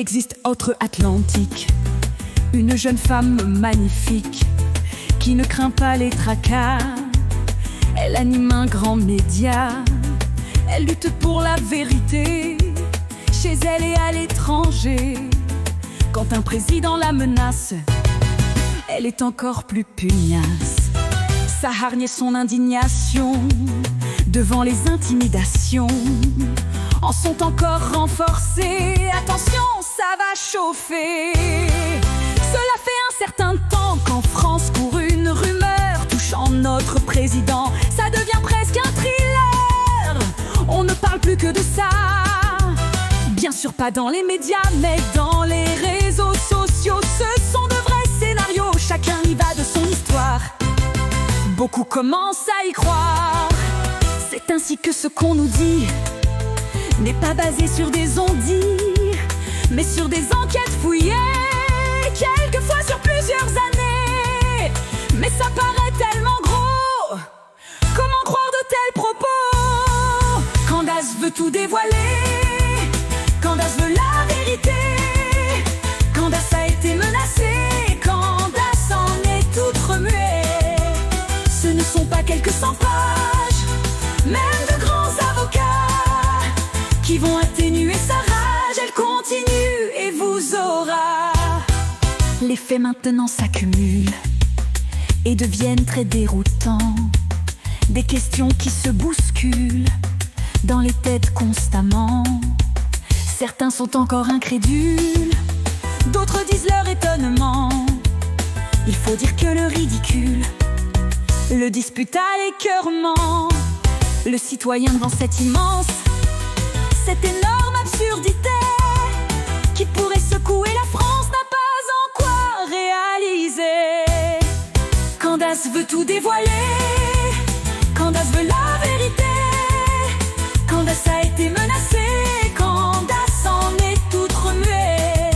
existe outre-Atlantique une jeune femme magnifique qui ne craint pas les tracas. Elle anime un grand média, elle lutte pour la vérité, chez elle et à l'étranger. Quand un président la menace, elle est encore plus pugnace. Sa hargne et son indignation devant les intimidations en sont encore renforcées. Attention, ça va chauffer. Cela fait un certain temps qu'en France court une rumeur touchant notre président. Ça devient presque un thriller. On ne parle plus que de ça. Bien sûr pas dans les médias, mais dans les réseaux sociaux. Ce sont de vrais scénarios, chacun y va de son histoire. Beaucoup commencent à y croire. C'est ainsi que ce qu'on nous dit n'est pas basé sur des on-dit, mais sur des enquêtes fouillées, quelquefois sur plusieurs années. Mais ça paraît tellement gros, comment croire de tels propos? Candace veut tout dévoiler, Candace veut la vérité. Candace a été menacée, Candace en est toute remuée. Ce ne sont pas quelques 100 pages, même de grands avocats qui vont atténuer sa rage. Elle continue et vous aura. Les faits maintenant s'accumulent et deviennent très déroutants. Des questions qui se bousculent dans les têtes constamment. Certains sont encore incrédules, d'autres disent leur étonnement. Il faut dire que le ridicule le dispute à l'écœurement. Le citoyen devant cette énorme absurdité qui pourrait secouer la France n'a pas encore réalisé. Candace veut tout dévoiler, Candace veut la vérité. Candace a été menacée, Candace en est toute remuée.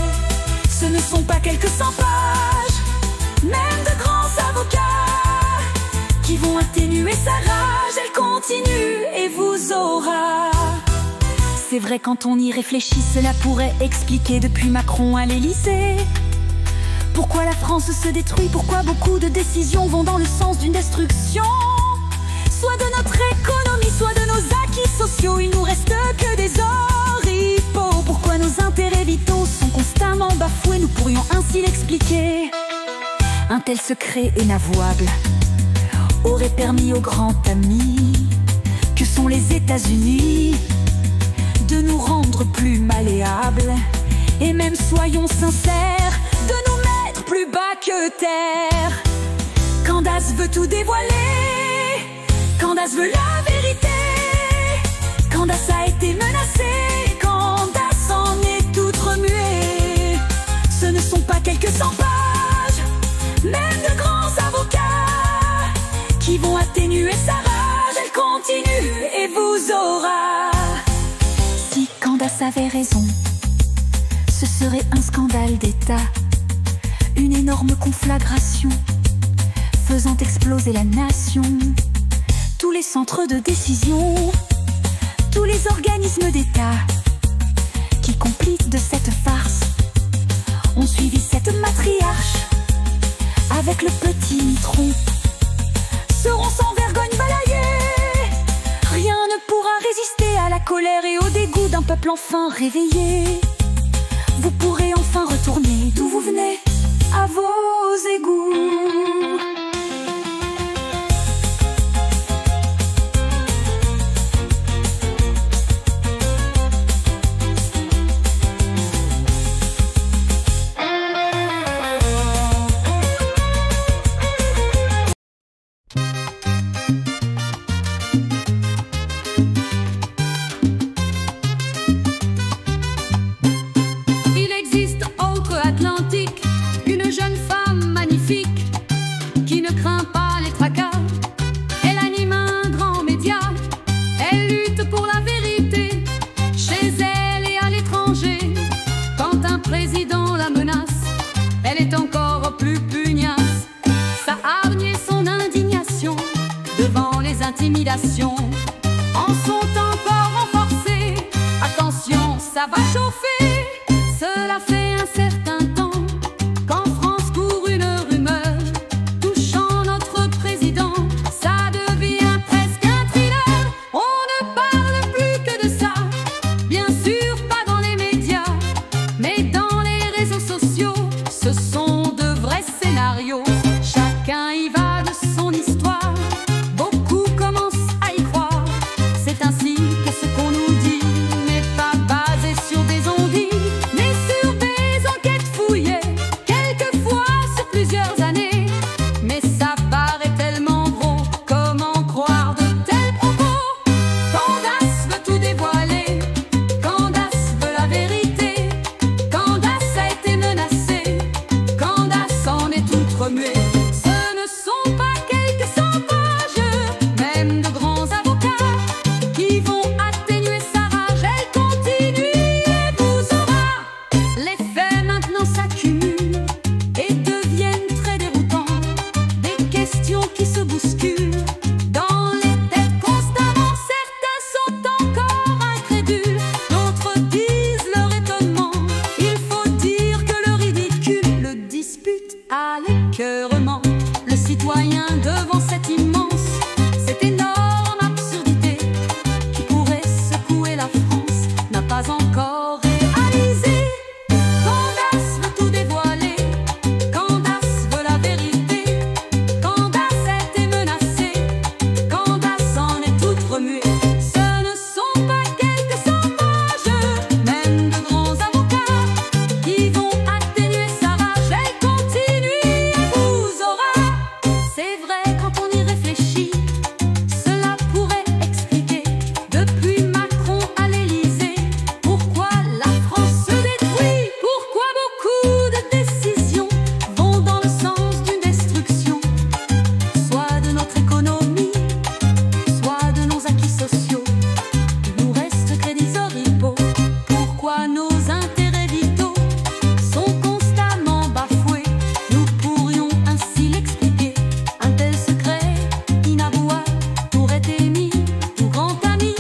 Ce ne sont pas quelques 100 pages, même de grands avocats qui vont atténuer sa rage. Elle continue et vous aura. C'est vrai, quand on y réfléchit, cela pourrait expliquer depuis Macron à l'Élysée pourquoi la France se détruit, pourquoi beaucoup de décisions vont dans le sens d'une destruction, soit de notre économie, soit de nos acquis sociaux. Il nous reste que des oripeaux. Pourquoi nos intérêts vitaux sont constamment bafoués? Nous pourrions ainsi l'expliquer. Un tel secret inavouable aurait permis au grand ami que sont les États-Unis de nous rendre plus malléables, et même, soyons sincères, de nous mettre plus bas que terre. Candace veut tout dévoiler, Candace veut la vérité. Candace a été menacée, Candace en est toute remuée. Ce ne sont pas quelques 100 pages, même de grands avocats qui vont atténuer sa rage. Elle continue et vous aura. Si Candace avait raison, ce serait un scandale d'État, une énorme conflagration faisant exploser la nation. Tous les centres de décision, tous les organismes d'État qui, complices de cette farce, ont suivi cette matriarche avec le petit mitron, seront sans vergogne balayés. Rien ne pourra résister à la colère et au dégoût d'un peuple enfin réveillé. Vous pourrez enfin retourner d'où vous venez, à vos égouts. Une jeune femme magnifique qui ne craint pas les tracas. Elle anime un grand média, elle lutte pour la vérité, chez elle et à l'étranger. Quand un président la menace, elle est encore plus pugnace. Sa hargne et son indignation devant les intimidations en sont encore renforcées. Attention, ça va chauffer. Cela fait un certain temps qu'en France court une rumeur touchant notre président. Ça devient presque un thriller. On ne parle plus que de ça. Bien sûr, pas dans les médias, mais dans les réseaux sociaux. Ce sont de vrais scénarios. Chacun y va de son histoire. Beaucoup commencent à y croire. C'est ainsi que ce qu'on nous dit n'est pas basé sur des on-dit, mais sur des enquêtes fouillées, quelquefois sur plusieurs années. Mais ça paraît tellement gros, comment croire de tels propos? Candace veut tout dévoiler, Candace veut la vérité. Candace a été menacée, Candace en est toute remuée. Ce ne sont pas quelques 100 pages, même de grands avocats, qui vont atténuer sa rage. Elle continue et vous aura. Les faits maintenant s'accumulent et deviennent très déroutants. Des questions qui se bousculent dans les têtes constamment. Certains sont encore incrédules, d'autres disent leur étonnement. Il faut dire que le ridicule le dispute à l'écœurement. Le citoyen devant cette énorme absurdité qui pourrait secouer la France n'a pas encore réalisé. Candace veut tout dévoiler, Candace veut la vérité. Candace a été menacée, Candace en est toute remuée. Ce ne sont pas quelques 100 pages, même de grands avocats, qui vont atténuer sa rage. Elle continue et vous aura. C'est vrai quand on y réfléchit, cela pourrait expliquer, depuis Macron à l'Élysée, pourquoi la France se détruit. Pourquoi beaucoup de décisions vont dans le sens d'une destruction, soit de notre économie, soit de nos acquis sociaux. Il nous reste crédits oripeaux. Pourquoi nos intérêts vitaux sont constamment bafoués? Nous pourrions ainsi l'expliquer. Un tel secret inavouable aurait émis tout grand ami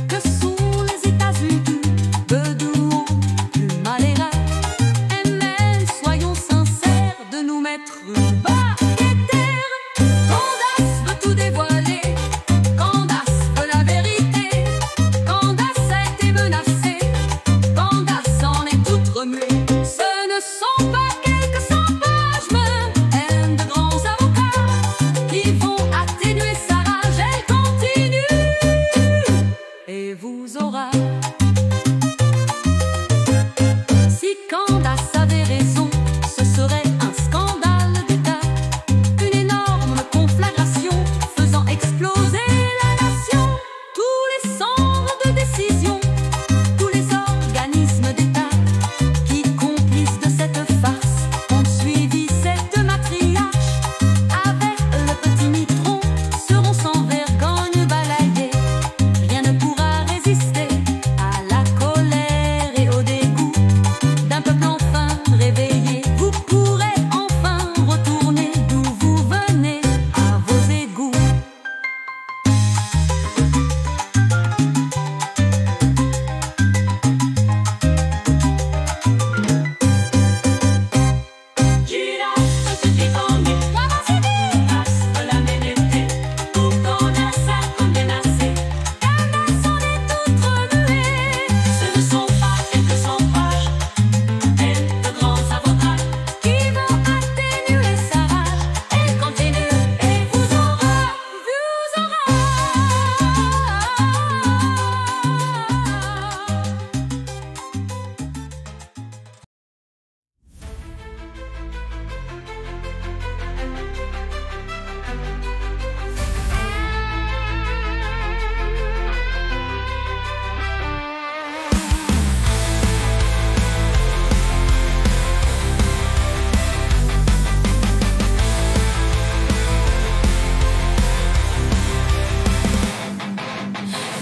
que sont les États-Unis. Peu de mots plus malheureux. Et même, soyons sincères, de nous mettre bas et terre. Candace veut tout dévoiler, Candace veut la vérité. Candace a été menacée, Candace en est toute remuée. Ce ne sont pas quelques 100 pages, même de grands avocats, qui vont atténuer sa rage. Elle continue et vous aura. Si Candace avait raison, ce serait un scandale d'État, une énorme conflagration faisant exploser la nation. Tous les centres de décision, tous les organismes d'État qui, complices de cette farce, ont suivi cette matriarche. Avec le petit mitron, seront sans vergogne balayés. Rien ne pourra résister à la colère et au dégoût d'un peuple enfin réveillé. Vous pourrez enfin retourner d'où vous venez, à vos égouts. Gira, se défendre, Candace veut la vérité. Pour Candace a condamnacé, Candace en est toute remuée. Ce ne sont pas quelques 100 pages, mais de grands avocats Qui vont atténuer sa rage. Elle continue et vous aura,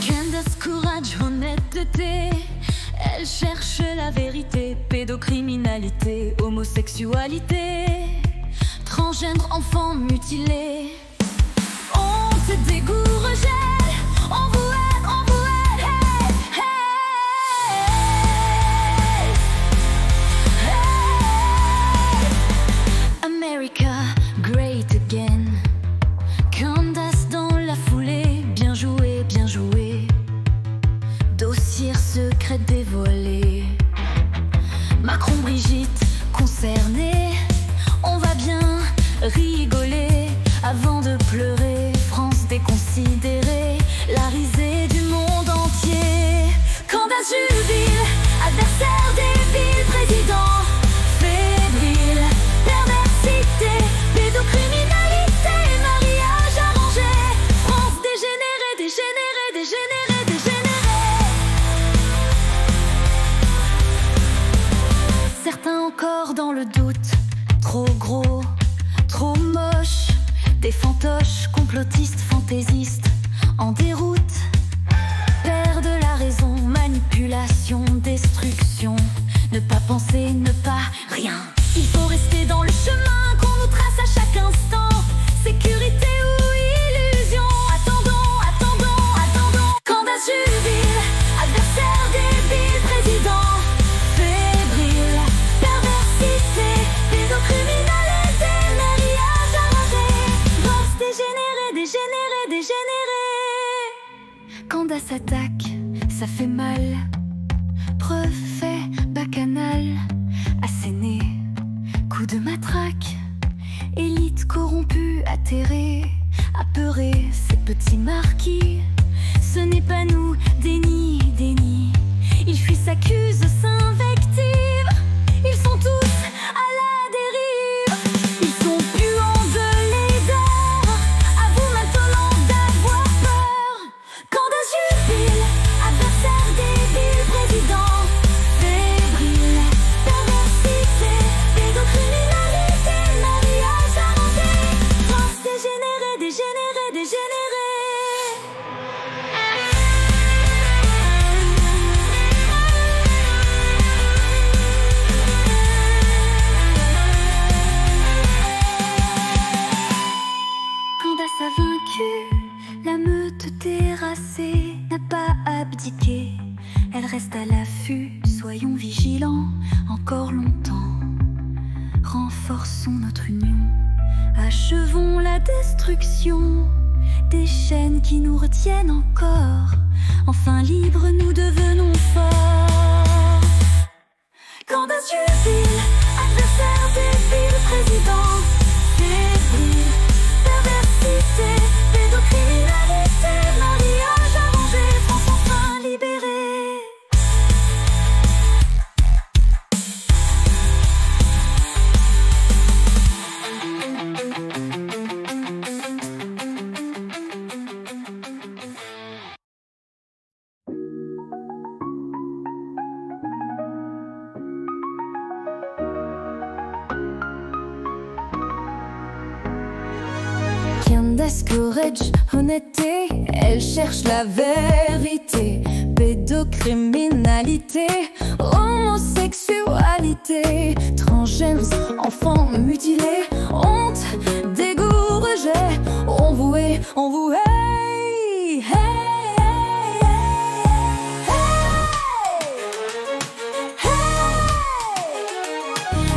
Candace, courage, honnêteté. Elle cherche la vérité. Pédocriminalité, homosexualité, transgène, enfants mutilés. Honte, dégoût, rejet. On vous aide, hey, hey. en déroute, perdent la raison, manipulation, destruction. Ne pas penser, ne pas rien. Il faut rester dans le chemin qu'on nous trace à chaque instant. Sécurité ou illusion. Attendons, attendons, attendons. Candace jubile, adversaire débile, président fébrile, perversité, pédocriminalité, mariage arrangé, danse dégénérée, dégénérée, dégénérée. Candace attaque, ça fait mal. Preuve fait, bacchanal, asséné, coup de matraque. Élite corrompue, atterrée, apeurée, ces petits marquis. Ce n'est pas nous, déni, déni. Ils fuient, s'accusent, s'invectivent. Ils sont tous à la dérive. Ils sont puants de laideur. À vous maintenant d'avoir peur. Candace jubile, adversaire débile, président fébrile, perversité, pédocriminalité, mariage arrangé, danse dégénérée, dégénérée, dégénérée. Candace a vaincu, la meute terrassée n'a pas abdiqué. Elle reste à l'affût, soyons vigilants encore longtemps. Renforçons notre union, achevons la destruction des chaînes qui nous retiennent encore. Enfin libres, nous devenons forts. Candace jubile, adversaire débile, président fébrile, perversité, pédocriminalité, mariage arrangé, France enfin libérée. Candace courage, honnêteté, elle cherche la vérité. Pédocriminalité, homosexualité, transgenres, enfants mutilés, honte, dégoût, rejet, on vous hait, on vous hait.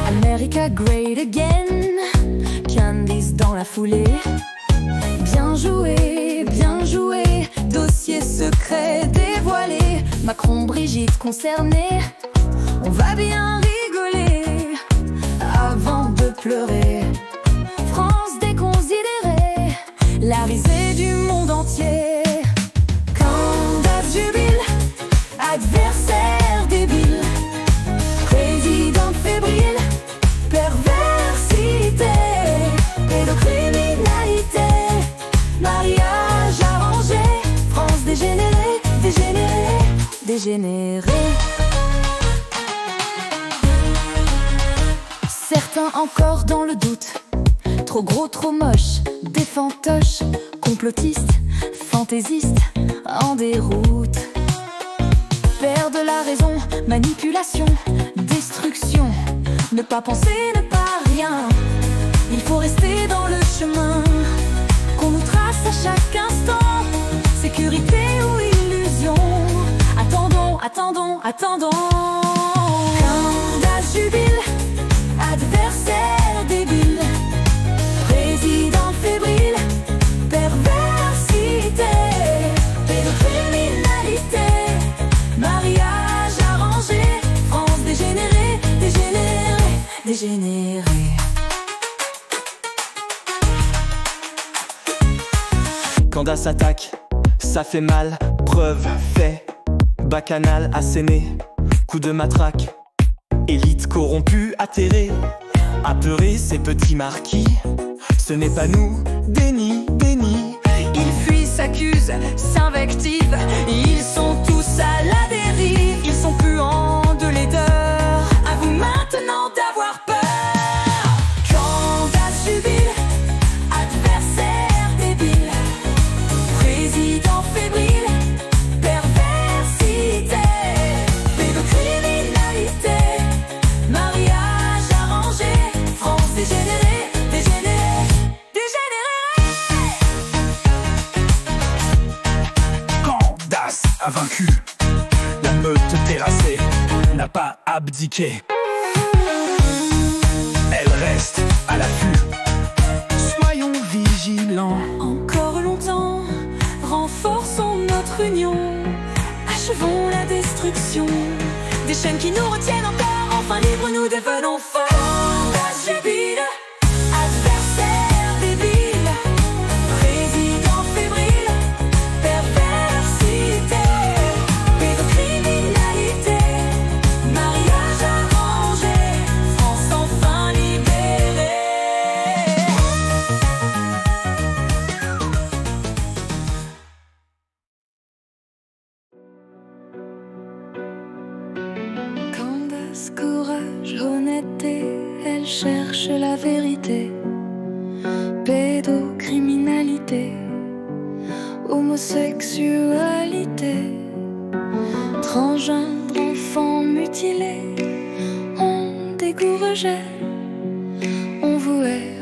America great again, Candice dans la foulée. Bien joué, dossier secret dévoilé. Macron, Brigitte concernée, on va bien rigoler avant de pleurer. France déconsidérée, la risée du monde entier. Candace jubile, adversaire débile, président fébrile, perversité, pédocriminalité, mariage arrangé, France dégénérée, dégénérée, dégénérée. Certains encore dans le doute, trop gros, trop moche, des fantoches, complotistes, fantaisistes, en déroute. Perdent la raison, manipulation, destruction. Ne pas penser, ne pas rien. Il faut rester dans le chemin qu'on nous trace à chaque instant. Sécurité ou illusion. Attendons, attendons, attendons. Candace jubile, adversaire débile, président fébrile, perversité, pédocriminalité, mariage arrangé, France dégénérée, dégénérée, dégénérée. Candace attaque, ça fait mal, preuve, fait, bacchanal, asséné, coup de matraque. Élite corrompue, atterrée, apeurée, ces petits marquis. Ce n'est pas nous, déni, déni. Ils fuient, s'accusent, s'invectivent. Ils sont tous à la dérive. Ils sont puants de laideur. À vous maintenant d'avoir peur. Candace jubile, adversaire débile, président a vaincu. La meute terrassée n'a pas abdiqué. Elle reste à l'affût. Soyons vigilants. Encore longtemps, renforçons notre union. Achevons la destruction des chaînes qui nous retiennent encore. Enfin libres, nous devenons forts. La jubile, adversaire débile, président fébrile, perversité, pédocriminalité, mariage arrangé, France enfin libérée. Candace, courage, honnêteté, elle cherche la vérité. Pédocriminalité, homosexualité, transgendre, enfants mutilés, on décourageait, on vouait,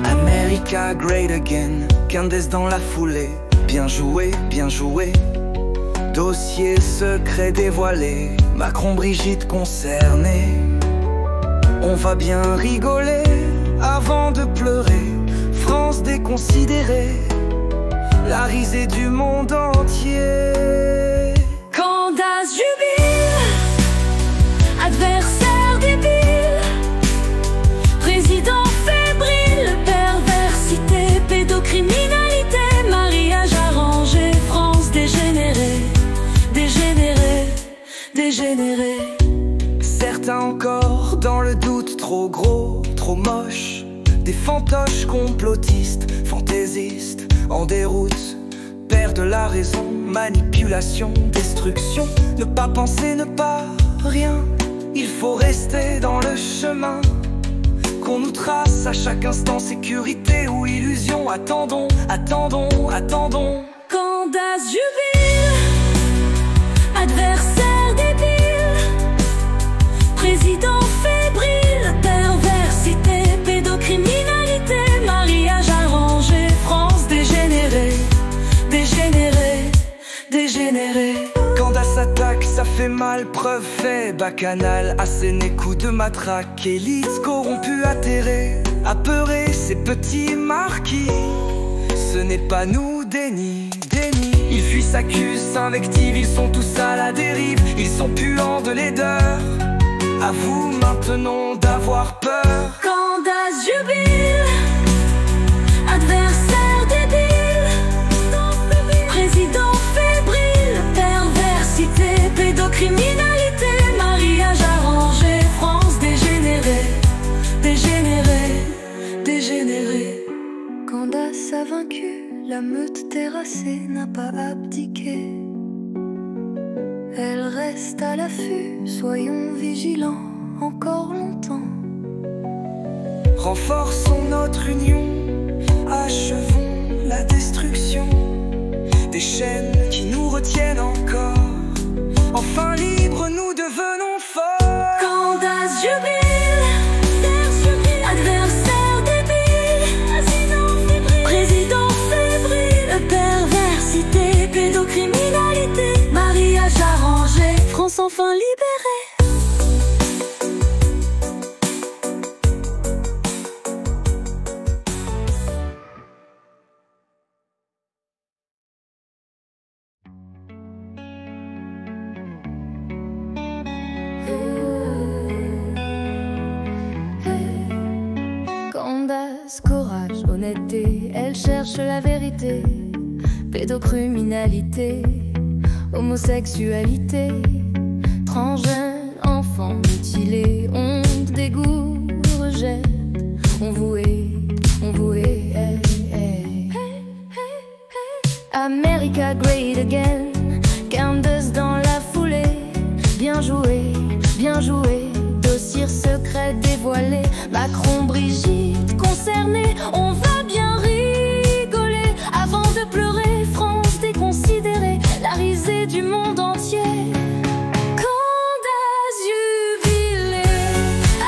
America great again, Candace dans la foulée. Bien joué, bien joué. Dossier secret dévoilé, Macron, Brigitte concernée. On va bien rigoler avant de pleurer. France déconsidérée, la risée du monde entier. Candace jubile, adversaire débile, président fébrile, perversité, pédocriminalité, mariage arrangé, France dégénérée, dégénérée, dégénérée. Certains encore dans le doute, trop gros, trop moche. Des fantoches complotistes, fantaisistes, en déroute, perdent la raison, manipulation, destruction. Ne pas penser, ne pas rien, il faut rester dans le chemin qu'on nous trace à chaque instant, sécurité ou illusion. Attendons, attendons, attendons. Candace jubile, adversaire débile, président fébrile, perversité, pédocriminalité, mariage arrangé, France dégénérée, dégénérée, dégénérée. Candace attaque, ça fait mal, preuve fait, bacchanal, asséné, coup de matraque, élite corrompue, atterrée, apeurée, ces petits marquis. Ce n'est pas nous, déni, déni. Ils fuient, s'accusent, s'invectivent, ils sont tous à la dérive, ils sont puants de laideur. À vous maintenant d'avoir peur. Candace jubile, adversaire débile, président fébrile, perversité, pédocriminalité, mariage arrangé, France dégénérée, dégénérée, dégénérée. Candace a vaincu, la meute terrassée n'a pas abdiqué. Elle reste à l'affût, soyons vigilants encore longtemps. Renforçons notre union, achevons la destruction des chaînes qui nous retiennent encore. Enfin libres, nous devenons forts. Candace jubile, adversaire débile, président fébrile, perversité, pédocriminalité, mariage arrangé, France enfin libérée. Candace, courage, honnêteté, elle cherche la vérité. Pédocriminalité, homosexualité, transgène, enfants mutilés, honte, dégoût, rejet. On vouait, hey, hey. America great again, Candace dans la foulée. Bien joué, dossier secret dévoilé. Macron, Brigitte concernée, on va bien rigoler avant de pleurer. France déconsidérée, la risée du monde entier. Candace jubilé,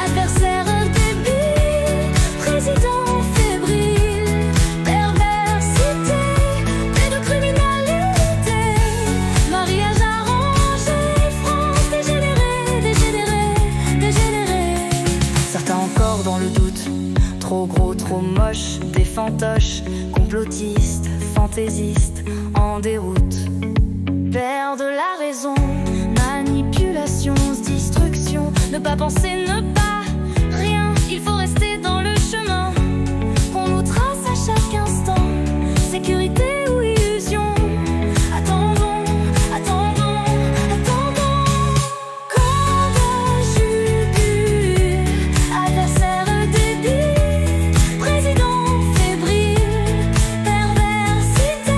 adversaire débile, président fébrile, Trop gros, trop moche, des fantoches, complotistes, fantaisistes, en déroute. Perdre la raison, manipulation, destruction. Ne pas penser, ne pas rien. Il faut rester dans le chemin qu'on nous trace à chaque instant. Sécurité ou illusion. Attendons, attendons, attendons. Candace, Jupiter, adversaire débile, président fébrile, perversité,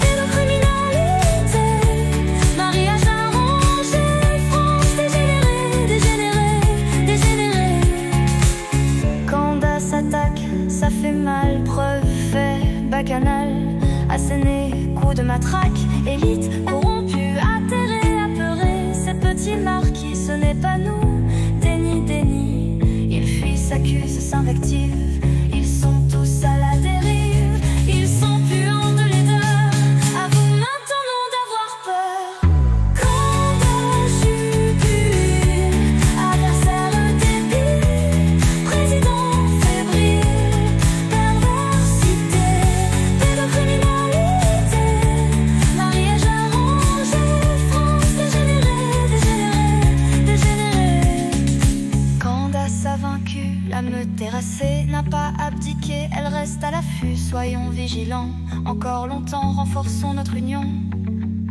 pédocriminalité, mariage arrangé, France dégénérée, dégénérée, dégénérée. Candace attaque, ça fait mal, preuve, fait, bacchanal, asséné, coup de matraque, élite, corrompue, atterrée, apeurée, ces petits marquis, ce n'est pas nous, déni, déni, ils fuient, s'accusent, s'invectivent, ils sont tous à la dérive, ils sont puants de laideur, à vous maintenant d'avoir peur. Candace, Jupiter, adversaire débile, président fébrile, perversité, pédocriminalité, mariage arrangé, France dégénérée, dégénérée, dégénérée. Candace a vaincu, la meute terrassée n'a pas abdiqué, elle reste à l'affût, soyons vigilants, encore longtemps renforçons notre union.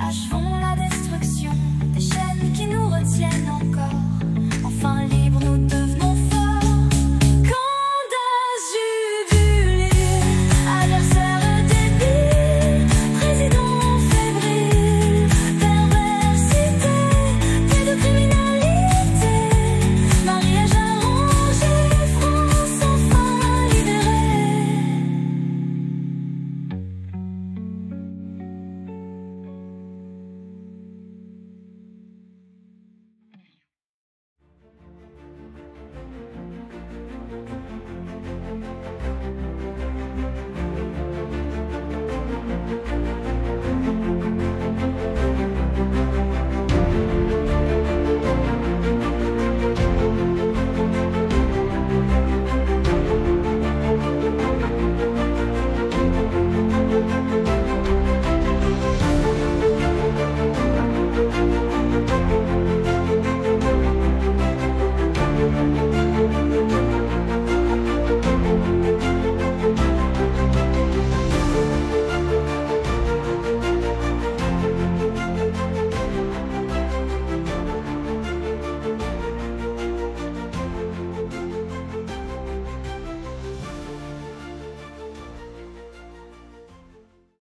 Achevons la destruction des chaînes qui nous retiennent encore, enfin